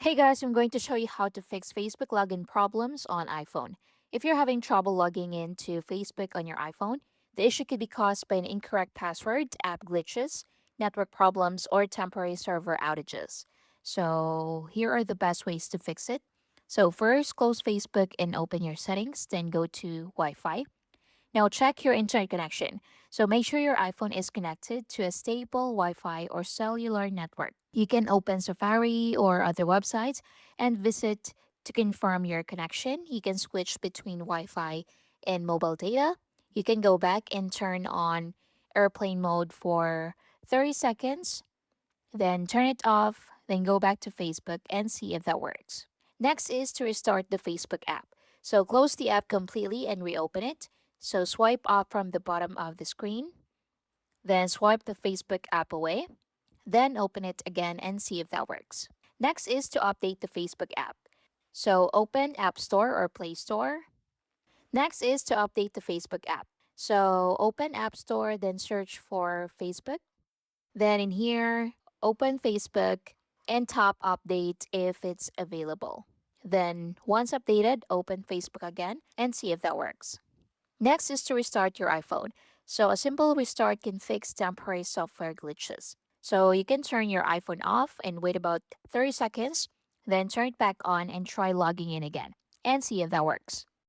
Hey guys, I'm going to show you how to fix Facebook login problems on iPhone. If you're having trouble logging into Facebook on your iPhone, the issue could be caused by an incorrect password, app glitches, network problems, or temporary server outages. So, here are the best ways to fix it. So, first, close Facebook and open your settings, then go to Wi Fi. Now check your internet connection. So make sure your iPhone is connected to a stable Wi Fi or cellular network. You can open Safari or other websites and visit to confirm your connection. You can switch between Wi Fi and mobile data. You can go back and turn on airplane mode for 30 seconds, then turn it off, then go back to Facebook and see if that works. Next is to restart the Facebook app. So close the app completely and reopen it. So swipe up from the bottom of the screen, then swipe the Facebook app away, then open it again and see if that works. Next is to update the Facebook app. So open App Store or Play Store. Next is to update the Facebook app. So open App Store, then search for Facebook. Then in here, open Facebook and tap update if it's available. Then once updated, open Facebook again and see if that works. Next is to restart your iPhone. So a simple restart can fix temporary software glitches. So you can turn your iPhone off and wait about 30 seconds, then turn it back on and try logging in again and see if that works.